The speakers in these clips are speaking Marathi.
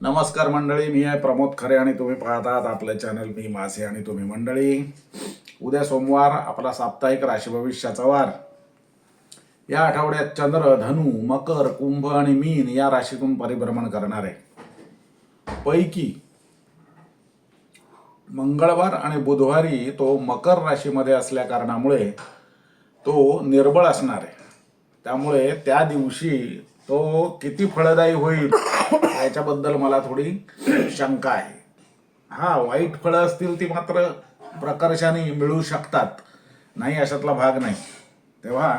नमस्कार मंडळी, मी आहे प्रमोद खरे आणि तुम्ही पाहतात आपले चॅनल मी मासे आणि तुम्ही मंडळी. उद्या सोमवार आपला साप्ताहिक राशी भविष्याचा वार. या आठवड्यात चंद्र धनु, मकर, कुंभ आणि मीन या राशीतून परिभ्रमण करणार आहे. पैकी मंगळवार आणि बुधवारी तो मकर राशीमध्ये असल्या कारणामुळे तो निर्बळ असणार आहे. त्यामुळे त्या दिवशी तो किती फळदायी होईल याच्याबद्दल मला थोडी शंका आहे. वाईट फळं असतील ती मात्र प्रकर्षाने मिळू शकतात, नाही अशातला भाग नाही. तेव्हा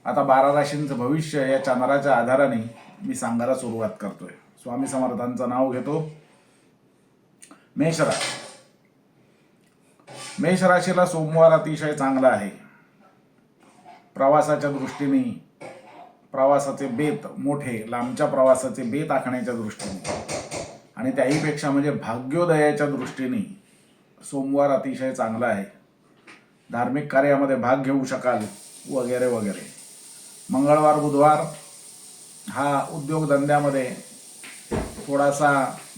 आता 12 राशींचं भविष्य या चंद्राच्या आधाराने मी सांगायला सुरुवात करतोय. स्वामी समर्थांचं नाव घेतो. मेष राशी. मेष राशीला सोमवार अतिशय चांगला आहे. प्रवासाच्या दृष्टीने प्रवासाचे बेत मोठे, लांबच्या प्रवासाचे बेत आखण्याच्या दृष्टीने आणि त्याहीपेक्षा म्हणजे भाग्योदयाच्या दृष्टीने सोमवार अतिशय चांगला आहे. धार्मिक कार्यामध्ये भाग घेऊ शकाल वगैरे वगैरे. मंगळवार बुधवार हा उद्योगधंद्यामध्ये थोडासा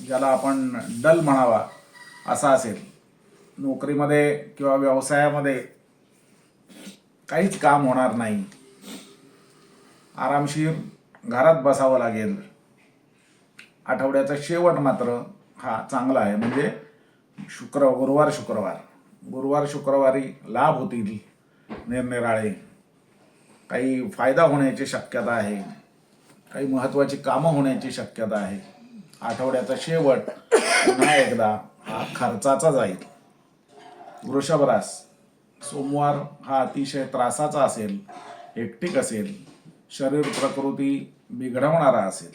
ज्याला आपण डल म्हणावा असा असेल. नोकरीमध्ये किंवा व्यवसायामध्ये काहीच काम होणार नाही. आरामशीर घरात बसावं लागेल. आठवड्याचा शेवट मात्र हा चांगला आहे. म्हणजे गुरुवार शुक्रवारी लाभ होतील निरनिराळे. काही फायदा होण्याची शक्यता आहे. काही महत्त्वाची कामं होण्याची शक्यता आहे. आठवड्याचा शेवट पुन्हा एकदा हा खर्चाचा जाईल. वृषभ रास. सोमवार हा अतिशय त्रासाचा असेल, हेक्टिक असेल, शरीर प्रकृती बिघडवणारा असेल.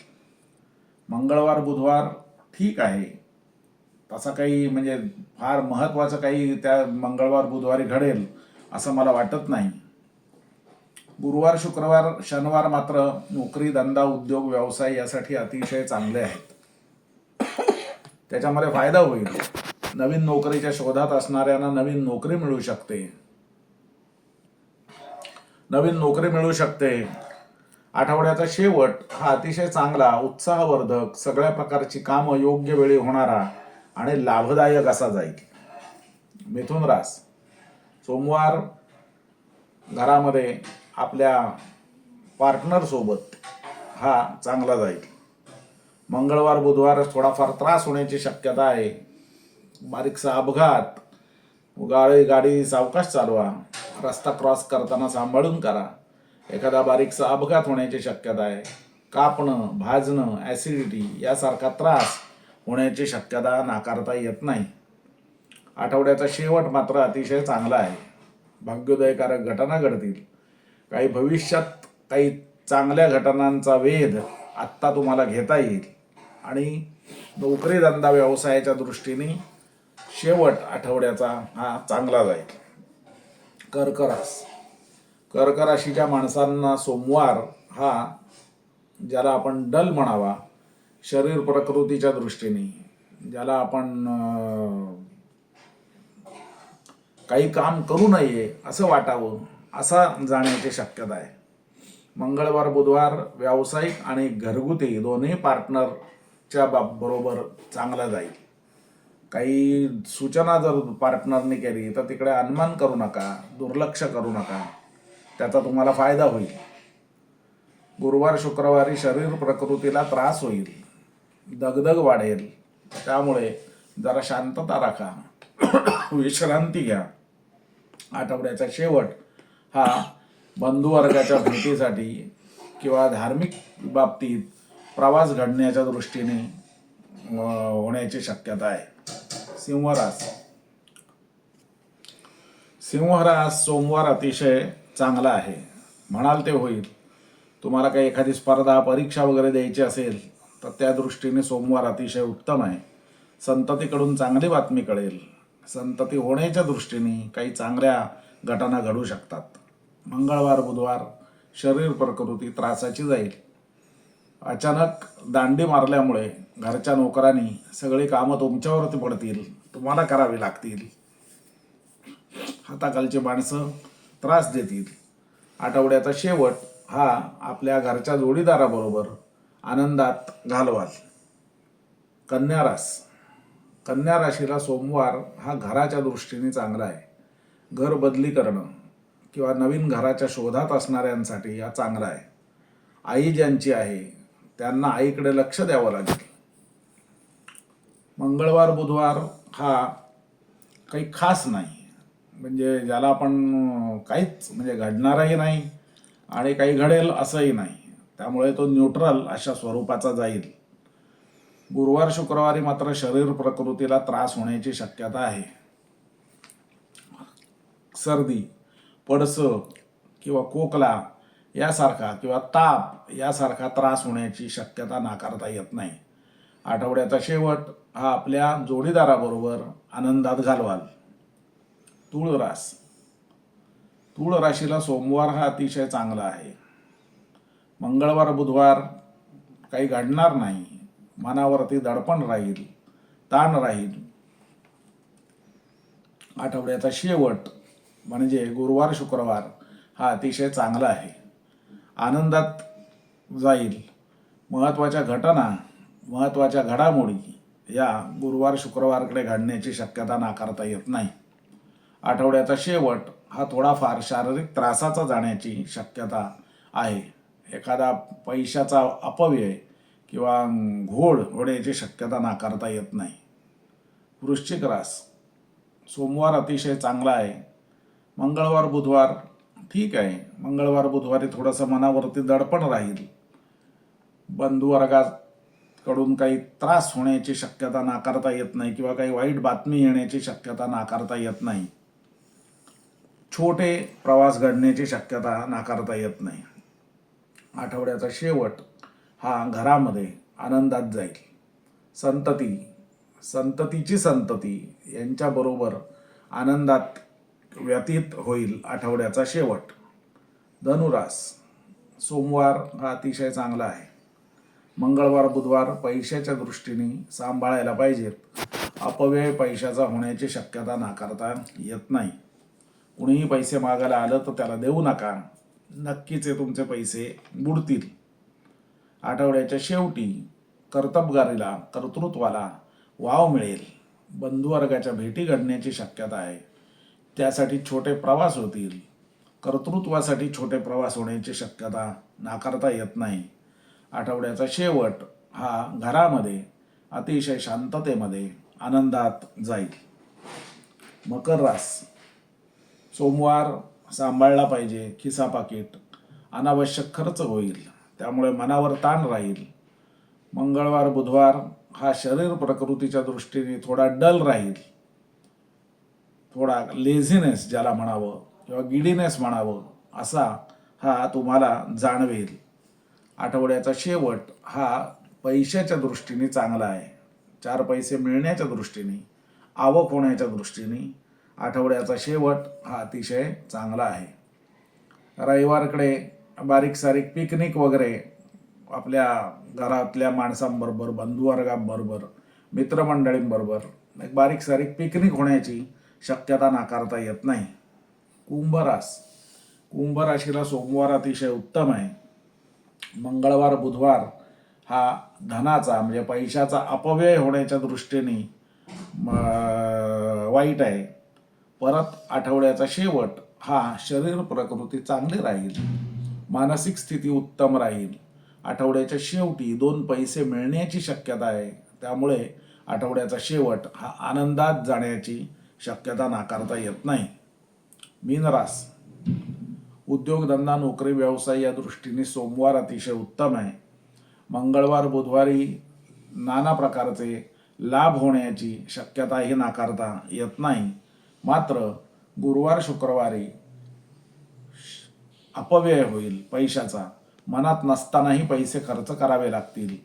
मंगळवार बुधवार ठीक आहे, तसा काही म्हणजे फार महत्त्वाचं काही त्या मंगळवार बुधवारी घडेल असं मला वाटत नाही. गुरुवार शुक्रवार शनिवार मात्र नोकरी धंदा उद्योग व्यवसाय यासाठी अतिशय चांगले आहेत. त्याच्यामध्ये फायदा होईल. नवीन नोकरीच्या शोधात असणाऱ्यांना नवीन नोकरी मिळू शकते. आठवड्याचा शेवट हा अतिशय चांगला, उत्साहवर्धक, सगळ्या प्रकारची कामं योग्य वेळी होणारा आणि लाभदायक असा जाईल. मिथुन रास. सोमवार घरामध्ये आपल्या पार्टनर सोबत हा चांगला जाईल. मंगळवार बुधवार थोडाफार त्रास होण्याची शक्यता आहे. बारीकसा अपघात, गाडी सावकाश चालवा, रस्ता क्रॉस करताना सांभाळून करा. एखादा बारीकसा अपघात होण्याची शक्यता आहे. कापणं, भाजणं, ॲसिडिटी यासारखा त्रास होण्याची शक्यता नाकारता येत नाही. आठवड्याचा शेवट मात्र अतिशय चांगला आहे. भाग्योदयकारक घटना घडतील. काही भविष्यात काही चांगल्या घटनांचा वेध आत्ता तुम्हाला घेता येईल आणि नोकरी धंदा व्यवसायाच्या दृष्टीने शेवट आठवड्याचा हा चांगला जाईल. कर्क रास. कर्क राशीच्या माणसांना सोमवार हा ज्याला आपण डल म्हणावा, शरीर प्रकृतीच्या दृष्टीने ज्याला आपण काही काम करू नये असं वाटावं असा जाण्याची शक्यता आहे. मंगळवार बुधवार व्यावसायिक आणि घरगुती दोन्ही पार्टनरच्या बरोबर चांगला जाईल. काही सूचना जर पार्टनरने केली तर तिकडे अनुमान करू नका, दुर्लक्ष करू नका. त्याचा तुम्हाला फायदा होईल. गुरुवार शुक्रवारी शरीर प्रकृतीला त्रास होईल, दगदग वाढेल. त्यामुळे जरा शांतता राखा, विश्रांती घ्या. आठवड्याचा शेवट हा बंधुवर्गाच्या भेटीसाठी किंवा धार्मिक बाबतीत प्रवास घडण्याच्या दृष्टीने होण्याची शक्यता आहे. सिंहरास सोमवार अतिशय चांगला आहे. म्हणाल ते होईल. तुम्हाला काही एखादी स्पर्धा परीक्षा वगैरे द्यायची असेल तर त्या दृष्टीने सोमवार अतिशय उत्तम आहे. संततीकडून चांगली बातमी कळेल. संतती होण्याच्या दृष्टीने काही चांगल्या घटना घडू शकतात. मंगळवार बुधवार शरीर प्रकृती त्रासाची जाईल. अचानक दांडी मारल्यामुळे घरच्या नोकरांनी सगळी कामं तुमच्यावरती पडतील, तुम्हाला करावी लागतील. हाताखालची माणसं त्रास देतील. आठवड्याचा शेवट हा आपल्या घरच्या जोडीदाराबरोबर आनंदात घालवाल. कन्या रास. कन्या राशीला सोमवार हा घराच्या दृष्टीने चांगला आहे. घर बदली करणं किंवा नवीन घराच्या शोधात असणाऱ्यांसाठी हा चांगला आहे. आई ज्यांची आहे त्यांना आईकडे लक्ष द्यावं लागेल. मंगळवार बुधवार हा काही खास नाही, म्हणजे ज्याला आपण काहीच म्हणजे घडणारही नाही आणि काही घडेल असंही नाही, त्यामुळे तो न्यूट्रल अशा स्वरूपाचा जाईल. गुरुवार शुक्रवारी मात्र शरीर प्रकृतीला त्रास होण्याची शक्यता आहे. सर्दी, पडसं किंवा खोकला यासारखा किंवा ताप यासारखा त्रास होण्याची शक्यता नाकारता येत नाही. आठवड्याचा शेवट हा आपल्या जोडीदाराबरोबर आनंदात घालवाल. तूळ रास. तूळ राशीला सोमवार हा अतिशय चांगला आहे. मंगळवार बुधवार काही घडणार नाही. मनावरती दडपण राहील, ताण राहील. आठवड्याचा शेवट म्हणजे गुरुवार शुक्रवार हा अतिशय चांगला आहे. आनंदात जाईल. महत्त्वाच्या घटना, महत्त्वाच्या घडामोडी या गुरुवार शुक्रवारकडे घडण्याची शक्यता नाकारता येत नाही. आठवड्याचा शेवट हा थोडाफार शारीरिक त्रासाचा जाण्याची शक्यता आहे. एखादा पैशाचा अपव्यय किंवा घोळ होण्याची शक्यता नाकारता येत नाही. वृश्चिक रास. सोमवार अतिशय चांगला आहे. मंगळवार बुधवार ठीक आहे. मंगळवार बुधवारी थोडंसं मनावरती दडपण राहील. बंधुवर्गाकडून काही त्रास होण्याची शक्यता नाकारता येत नाही किंवा काही वाईट बातमी येण्याची शक्यता नाकारता येत नाही. छोटे प्रवास घडण्याची शक्यता नाकारता येत नाही. आठवड्याचा शेवट हा घरामध्ये आनंदात जाईल. संततीची संतती यांच्याबरोबर आनंदात व्यतीत होईल आठवड्याचा शेवट. धनुरास. सोमवार हा अतिशय चांगला आहे. मंगळवार बुधवार पैशाच्या दृष्टीने सांभाळायला पाहिजेत. अपव्यय पैशाचा होण्याची शक्यता नाकारता येत नाही. कुणीही पैसे मागायला आलं तर त्याला देऊ नका, नक्कीच हे तुमचे पैसे बुडतील. आठवड्याच्या शेवटी कर्तबगारीला, कर्तृत्वाला वाव मिळेल. बंधुवर्गाच्या भेटी घडण्याची शक्यता आहे. त्यासाठी छोटे प्रवास होतील. कर्तृत्वासाठी छोटे प्रवास होण्याची शक्यता नाकारता येत नाही. आठवड्याचा शेवट हा घरामध्ये अतिशय शांततेमध्ये आनंदात जाईल. मकर रास. सोमवार सांभाळला पाहिजे. खिसा पाकिट, अनावश्यक खर्च होईल, त्यामुळे मनावर ताण राहील. मंगळवार बुधवार हा शरीर प्रकृतीच्या दृष्टीने थोडा डल राहील. थोडा लेझीनेस ज्याला म्हणावं किंवा गिडीनेस म्हणावं असा हा तुम्हाला जाणवेल. आठवड्याचा शेवट हा पैशाच्या दृष्टीने चांगला आहे. 4 पैसे मिळण्याच्या दृष्टीने, आवक होण्याच्या दृष्टीने आठवड्याचा शेवट हा अतिशय चांगला आहे. रविवारकडे बारीक सारीक पिकनिक वगैरे आपल्या घरातल्या माणसांबरोबर, बंधुवर्गांबरोबर, मित्रमंडळींबरोबर एक बारीक सारीक पिकनिक होण्याची शक्यता नाकारता येत नाही. कुंभ रास. कुंभ राशीला सोमवार अतिशय उत्तम आहे. मंगळवार बुधवार हा धनाचा म्हणजे पैशाचा अपव्यय होण्याच्या दृष्टीने वाईट आहे. परत आठवड्याचा शेवट हा शरीर प्रकृती चांगली राहील. मानसिक स्थिती उत्तम राहील. आठवड्याच्या शेवटी 2 पैसे मिळण्याची शक्यता आहे, त्यामुळे आठवड्याचा शेवट हा आनंदात जाण्याची शक्यता नाकारता येत नाही. मीन रास. उद्योगधंदा, नोकरी, व्यवसाय या दृष्टीने सोमवार अतिशय उत्तम आहे. मंगळवार बुधवारी नाना प्रकारचे लाभ होण्याची शक्यताही नाकारता येत नाही. मात्र गुरुवार शुक्रवारी अपव्यय होईल पैशाचा. मनात नसतानाही पैसे खर्च करावे लागतील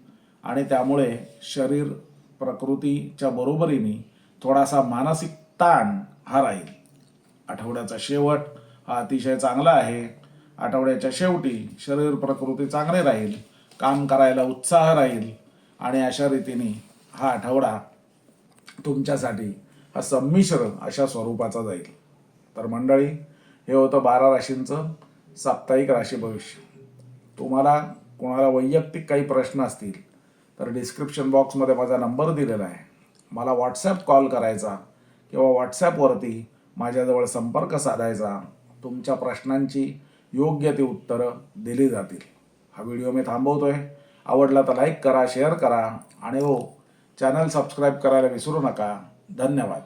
आणि त्यामुळे शरीर प्रकृतीच्या बरोबरीने थोडासा मानसिक ताण हा राहील. आठवड्याचा शेवट हा अतिशय चांगला आहे. आठवड्याच्या शेवटी शरीर प्रकृती चांगले राहील, काम करायला उत्साह राहील आणि अशा रीतीने हा आठवडा तुमच्यासाठी हा संमिश्र अशा स्वरूपाचा जाईल. तर मंडळी, हे होतं 12 राशींचं साप्ताहिक राशी भविष्य. तुम्हाला कोणाला वैयक्तिक काही प्रश्न असतील तर डिस्क्रिप्शन बॉक्समध्ये माझा नंबर दिलेला आहे. मला व्हॉट्सॲप कॉल करायचा किंवा व्हॉट्सॲपवरती माझ्याजवळ संपर्क साधायचा. तुमच्या प्रश्नांची योग्य ती उत्तरं दिली जातील. हा व्हिडिओ मी थांबवतोय. आवडला तर लाईक करा, शेअर करा आणि चॅनल सबस्क्राईब करायला विसरू नका. धन्यवाद.